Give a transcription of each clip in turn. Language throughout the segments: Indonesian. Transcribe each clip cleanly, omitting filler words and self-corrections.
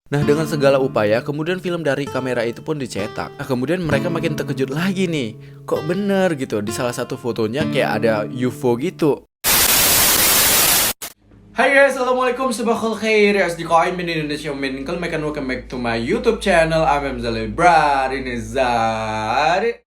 Nah, dengan segala upaya, kemudian film dari kamera itu pun dicetak. Nah, kemudian mereka makin terkejut lagi nih. Kok bener gitu, di salah satu fotonya kayak ada UFO gitu. Hai guys, assalamualaikum, sabahul khair. Asdiqain min Indonesia, min kalmekan, welcome back to my YouTube channel. I'm Zalibrar, ini Zari.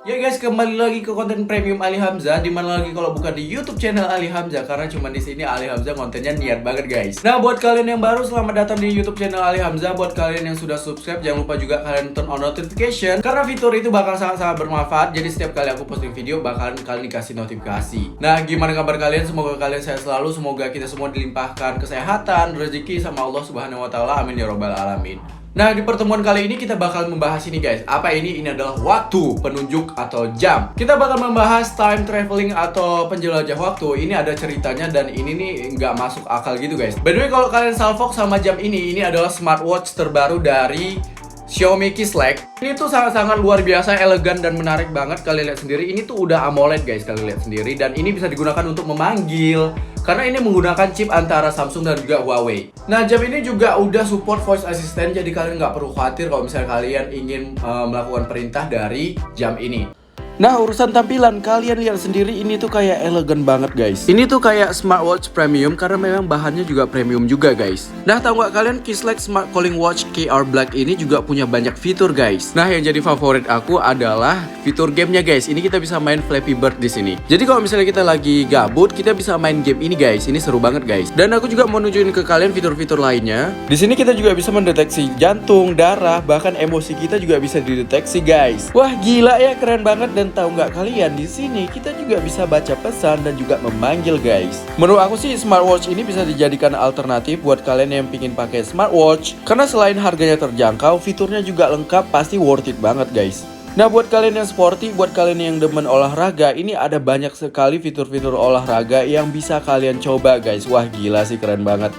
Ya guys, kembali lagi ke konten premium Ali Hamzah. Dimana lagi kalau bukan di YouTube channel Ali Hamzah, karena cuma di sini Ali Hamzah kontennya niat banget guys. Nah, buat kalian yang baru, selamat datang di YouTube channel Ali Hamzah. Buat kalian yang sudah subscribe, jangan lupa juga kalian turn on notification, karena fitur itu bakal sangat-sangat bermanfaat. Jadi setiap kali aku posting video, bakalan kalian dikasih notifikasi. Nah, gimana kabar kalian? Semoga kalian sehat selalu. Semoga kita semua dilimpahkan kesehatan, rezeki sama Allah Subhanahu Wa Taala. Amin ya robbal alamin. Nah, di pertemuan kali ini kita bakal membahas ini guys. Apa ini? Ini adalah waktu, penunjuk atau jam. Kita bakal membahas time traveling atau penjelajah waktu. Ini ada ceritanya dan ini nih nggak masuk akal gitu guys. By the way, kalau kalian salfok sama jam ini adalah smartwatch terbaru dari Xiaomi Kislek. Ini tuh sangat-sangat luar biasa, elegan dan menarik banget. Kalian lihat sendiri, ini tuh udah AMOLED guys, kalian lihat sendiri. Dan ini bisa digunakan untuk memanggil, karena ini menggunakan chip antara Samsung dan juga Huawei. Nah, jam ini juga udah support voice assistant, jadi kalian nggak perlu khawatir kalau misalnya kalian ingin melakukan perintah dari jam ini. Nah, urusan tampilan, kalian lihat sendiri, ini tuh kayak elegan banget guys. Ini tuh kayak smartwatch premium karena memang bahannya juga premium juga guys. Nah, tahu nggak kalian, Kislek Smart Calling Watch KR Black ini juga punya banyak fitur guys. Nah, yang jadi favorit aku adalah fitur gamenya guys. Ini kita bisa main Flappy Bird di sini. Jadi kalau misalnya kita lagi gabut, kita bisa main game ini guys. Ini seru banget guys. Dan aku juga mau nunjukin ke kalian fitur-fitur lainnya. Di sini kita juga bisa mendeteksi jantung, darah, bahkan emosi kita juga bisa dideteksi guys. Wah, gila ya, keren banget. Dan tahu nggak kalian, di sini kita juga bisa baca pesan dan juga memanggil guys. Menurut aku sih smartwatch ini bisa dijadikan alternatif buat kalian yang pingin pakai smartwatch, karena selain harganya terjangkau, fiturnya juga lengkap, pasti worth it banget guys. Nah, buat kalian yang sporty, buat kalian yang demen olahraga, ini ada banyak sekali fitur-fitur olahraga yang bisa kalian coba guys. Wah, gila sih, keren banget.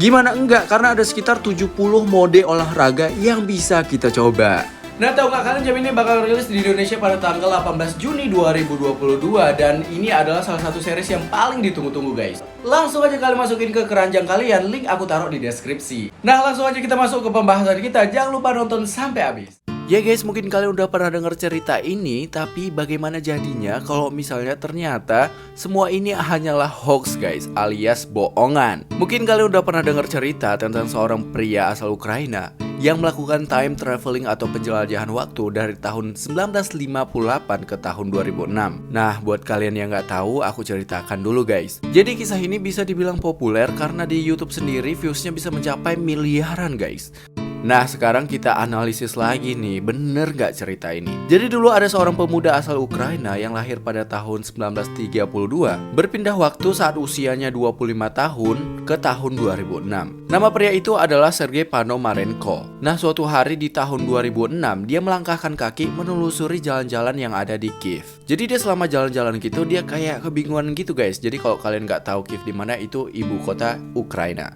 Gimana enggak, karena ada sekitar 70 mode olahraga yang bisa kita coba. Nah, tahu nggak kalian, jam ini bakal rilis di Indonesia pada tanggal 18 Juni 2022 dan ini adalah salah satu series yang paling ditunggu-tunggu guys. Langsung aja kalian masukin ke keranjang kalian, link aku taruh di deskripsi. Nah, langsung aja kita masuk ke pembahasan kita. Jangan lupa nonton sampai habis. Ya guys, mungkin kalian udah pernah dengar cerita ini, tapi bagaimana jadinya kalau misalnya ternyata semua ini hanyalah hoax guys, alias bohongan. Mungkin kalian udah pernah dengar cerita tentang seorang pria asal Ukraina yang melakukan time traveling atau penjelajahan waktu dari tahun 1958 ke tahun 2006. Nah, buat kalian yang nggak tahu, aku ceritakan dulu guys. Jadi kisah ini bisa dibilang populer karena di YouTube sendiri viewsnya bisa mencapai miliaran guys. Nah, sekarang kita analisis lagi nih, bener gak cerita ini? Jadi dulu ada seorang pemuda asal Ukraina yang lahir pada tahun 1932, berpindah waktu saat usianya 25 tahun ke tahun 2006. Nama pria itu adalah Sergei Ponomarenko. Nah, suatu hari di tahun 2006, dia melangkahkan kaki menelusuri jalan-jalan yang ada di Kiev. Jadi dia selama jalan-jalan gitu, dia kayak kebingungan gitu guys. Jadi kalau kalian gak tahu Kiev di mana, itu ibu kota Ukraina.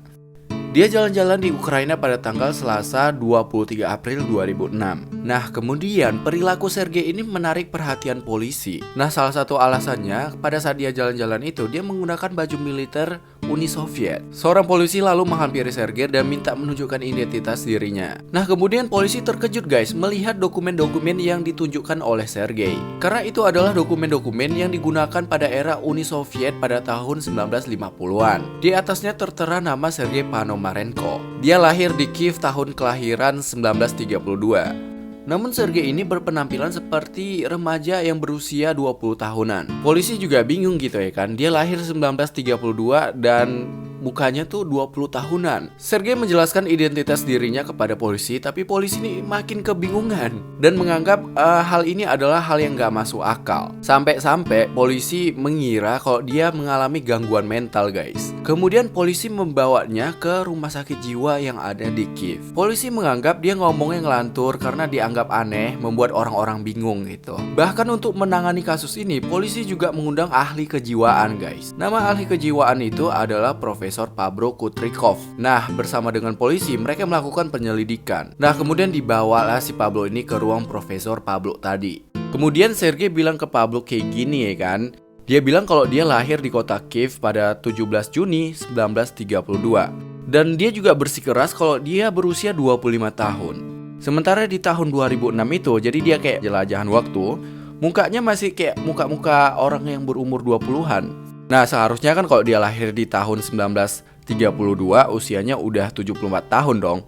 Dia jalan-jalan di Ukraina pada tanggal Selasa 23 April 2006. Nah, kemudian perilaku Sergei ini menarik perhatian polisi. Nah, salah satu alasannya pada saat dia jalan-jalan itu, dia menggunakan baju militer Uni Soviet. Seorang polisi lalu menghampiri Sergei dan minta menunjukkan identitas dirinya. Nah, kemudian polisi terkejut guys melihat dokumen-dokumen yang ditunjukkan oleh Sergei. Karena itu adalah dokumen-dokumen yang digunakan pada era Uni Soviet pada tahun 1950-an. Di atasnya tertera nama Sergei Ponomarenko. Dia lahir di Kiev tahun kelahiran 1932. Namun Sergei ini berpenampilan seperti remaja yang berusia 20 tahunan. Polisi juga bingung gitu ya kan. Dia lahir 1932 dan mukanya tuh 20 tahunan. Sergei menjelaskan identitas dirinya kepada polisi, tapi polisi ini makin kebingungan dan menganggap hal ini adalah hal yang gak masuk akal. Sampai-sampai polisi mengira kalau dia mengalami gangguan mental guys. Kemudian polisi membawanya ke rumah sakit jiwa yang ada di Kiev. Polisi menganggap dia ngomongnya ngelantur karena dianggap aneh, membuat orang-orang bingung gitu. Bahkan untuk menangani kasus ini, polisi juga mengundang ahli kejiwaan guys. Nama ahli kejiwaan itu adalah Profesor Pablo Kutrikov. Nah, bersama dengan polisi, mereka melakukan penyelidikan. Nah, kemudian dibawalah si Pablo ini ke ruang Profesor Pablo tadi. Kemudian Sergei bilang ke Pablo kayak gini ya kan. Dia bilang kalau dia lahir di kota Kiev pada 17 Juni 1932. Dan dia juga bersikeras kalau dia berusia 25 tahun. Sementara di tahun 2006 itu, jadi dia kayak jelajahan waktu, mukanya masih kayak muka-muka orang yang berumur 20-an. Nah seharusnya kan kalau dia lahir di tahun 1932, usianya udah 74 tahun dong.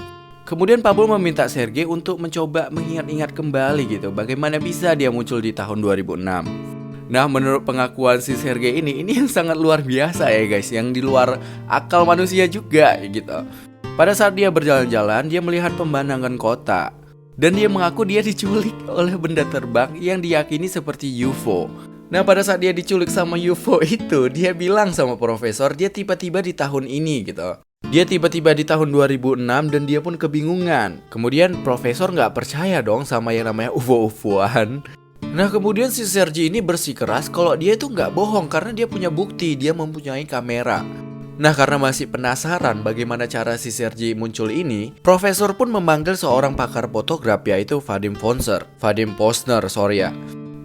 Kemudian Pablo meminta Sergei untuk mencoba mengingat-ingat kembali gitu, bagaimana bisa dia muncul di tahun 2006. Nah menurut pengakuan si Sergei ini yang sangat luar biasa ya guys, yang di luar akal manusia juga gitu. Pada saat dia berjalan-jalan, dia melihat pemandangan kota. Dan dia mengaku dia diculik oleh benda terbang yang diyakini seperti UFO. Nah pada saat dia diculik sama UFO itu, dia bilang sama profesor dia tiba-tiba di tahun ini gitu. Dia tiba-tiba di tahun 2006 dan dia pun kebingungan. Kemudian profesor nggak percaya dong sama yang namanya UFO-UFOan. Nah kemudian si Sergei ini bersikeras kalau dia itu nggak bohong karena dia punya bukti, dia mempunyai kamera. Nah karena masih penasaran bagaimana cara si Sergei muncul ini, profesor pun memanggil seorang pakar fotograf yaitu Vadim Posner.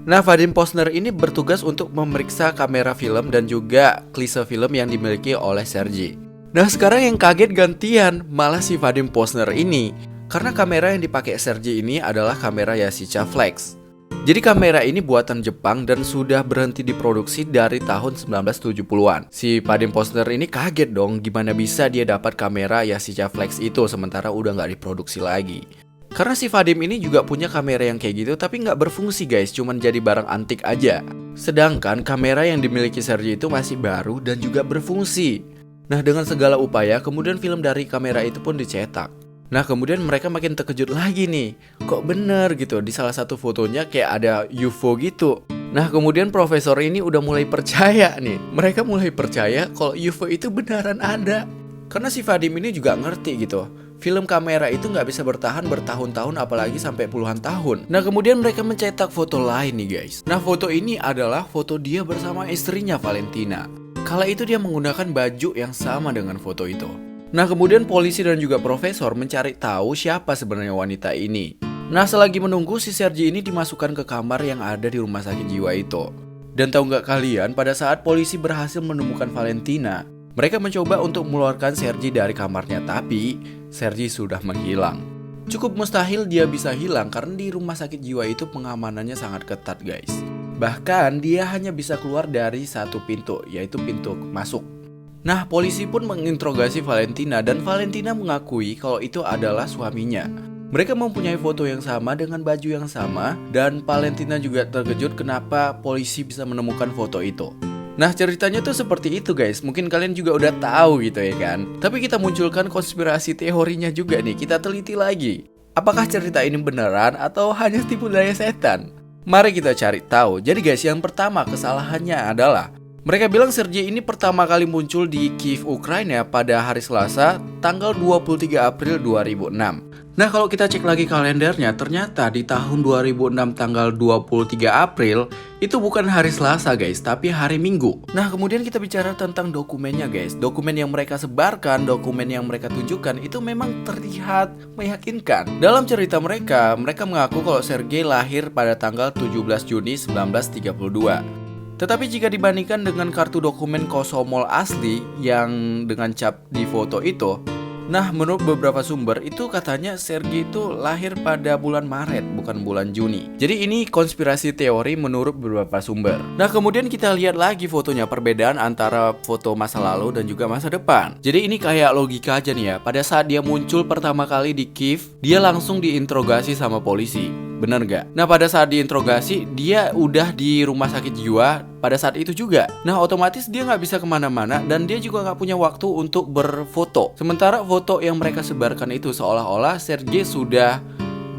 Nah Vadim Posner ini bertugas untuk memeriksa kamera film dan juga klise film yang dimiliki oleh Sergei. Nah sekarang yang kaget gantian malah si Vadim Posner ini, karena kamera yang dipakai Sergei ini adalah kamera Yashica Flex. Jadi kamera ini buatan Jepang dan sudah berhenti diproduksi dari tahun 1970-an. Si Vadim Posner ini kaget dong gimana bisa dia dapat kamera Yashica Flex itu sementara udah nggak diproduksi lagi. Karena si Vadim ini juga punya kamera yang kayak gitu tapi nggak berfungsi guys, cuman jadi barang antik aja. Sedangkan kamera yang dimiliki Sergei itu masih baru dan juga berfungsi. Nah dengan segala upaya kemudian film dari kamera itu pun dicetak. Nah kemudian mereka makin terkejut lagi nih, kok bener gitu di salah satu fotonya kayak ada UFO gitu. Nah kemudian profesor ini udah mulai percaya nih, mereka mulai percaya kalau UFO itu beneran ada. Karena si Vadim ini juga ngerti gitu, film kamera itu nggak bisa bertahan bertahun-tahun apalagi sampai puluhan tahun. Nah kemudian mereka mencetak foto lain nih guys. Nah foto ini adalah foto dia bersama istrinya Valentina. Kala itu dia menggunakan baju yang sama dengan foto itu. Nah kemudian polisi dan juga profesor mencari tahu siapa sebenarnya wanita ini. Nah selagi menunggu si Sergei ini dimasukkan ke kamar yang ada di rumah sakit jiwa itu. Dan tahu nggak kalian pada saat polisi berhasil menemukan Valentina, mereka mencoba untuk mengeluarkan Sergei dari kamarnya tapi Sergei sudah menghilang. Cukup mustahil dia bisa hilang karena di rumah sakit jiwa itu pengamanannya sangat ketat guys. Bahkan dia hanya bisa keluar dari satu pintu, yaitu pintu masuk. Nah, polisi pun menginterogasi Valentina dan Valentina mengakui kalau itu adalah suaminya. Mereka mempunyai foto yang sama dengan baju yang sama dan Valentina juga terkejut kenapa polisi bisa menemukan foto itu. Nah, ceritanya tuh seperti itu guys. Mungkin kalian juga udah tahu gitu ya kan. Tapi kita munculkan konspirasi teorinya juga nih. Kita teliti lagi. Apakah cerita ini beneran atau hanya tipu daya setan? Mari kita cari tahu. Jadi guys, yang pertama kesalahannya adalah mereka bilang Sergei ini pertama kali muncul di Kiev, Ukraina pada hari Selasa, tanggal 23 April 2006. Nah, kalau kita cek lagi kalendernya, ternyata di tahun 2006 tanggal 23 April itu bukan hari Selasa guys, tapi hari Minggu. Nah, kemudian kita bicara tentang dokumennya guys. Dokumen yang mereka sebarkan, dokumen yang mereka tunjukkan itu memang terlihat meyakinkan. Dalam cerita mereka mengaku kalau Sergei lahir pada tanggal 17 Juni 1932. Tetapi jika dibandingkan dengan kartu dokumen Komsomol asli yang dengan cap di foto itu, nah menurut beberapa sumber itu katanya Sergei itu lahir pada bulan Maret bukan bulan Juni. Jadi ini konspirasi teori menurut beberapa sumber. Nah kemudian kita lihat lagi fotonya, perbedaan antara foto masa lalu dan juga masa depan. Jadi ini kayak logika aja nih ya. Pada saat dia muncul pertama kali di Kiev, dia langsung diinterogasi sama polisi. Bener gak? Nah pada saat diinterogasi dia udah di rumah sakit jiwa pada saat itu juga. Nah otomatis dia gak bisa kemana-mana dan dia juga gak punya waktu untuk berfoto. Sementara foto yang mereka sebarkan itu seolah-olah Sergei sudah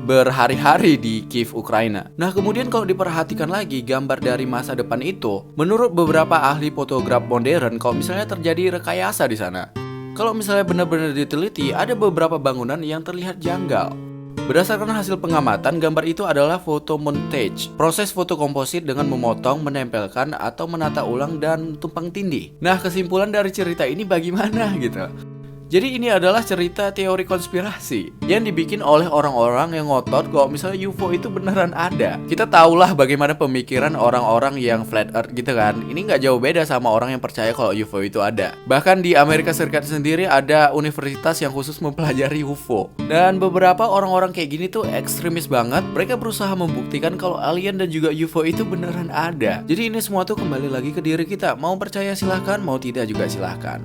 berhari-hari di Kiev, Ukraina. Nah kemudian kalau diperhatikan lagi gambar dari masa depan itu, menurut beberapa ahli fotograf modern kalau misalnya terjadi rekayasa di sana. Kalau misalnya benar-benar diteliti, ada beberapa bangunan yang terlihat janggal. Berdasarkan hasil pengamatan, gambar itu adalah foto montage, proses foto komposit dengan memotong, menempelkan, atau menata ulang dan tumpang tindih. Nah, kesimpulan dari cerita ini bagaimana gitu? Jadi ini adalah cerita teori konspirasi yang dibikin oleh orang-orang yang ngotot kalau misalnya UFO itu beneran ada. Kita tahulah bagaimana pemikiran orang-orang yang flat earth gitu kan. Ini nggak jauh beda sama orang yang percaya kalau UFO itu ada. Bahkan di Amerika Serikat sendiri ada universitas yang khusus mempelajari UFO. Dan beberapa orang-orang kayak gini tuh ekstremis banget. Mereka berusaha membuktikan kalau alien dan juga UFO itu beneran ada. Jadi ini semua tuh kembali lagi ke diri kita. Mau percaya silahkan, mau tidak juga silahkan.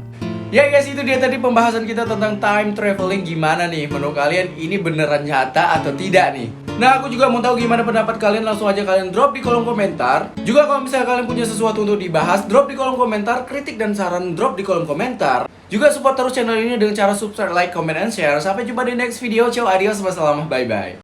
Ya guys, itu dia tadi pembahasan kita tentang time traveling. Gimana nih menurut kalian, ini beneran nyata atau tidak nih? Nah, aku juga mau tahu gimana pendapat kalian. Langsung aja kalian drop di kolom komentar. Juga kalau misalnya kalian punya sesuatu untuk dibahas, drop di kolom komentar. Kritik dan saran drop di kolom komentar. Juga support terus channel ini dengan cara subscribe, like, comment, and share. Sampai jumpa di next video. Ciao, adios, wassalam, bye bye.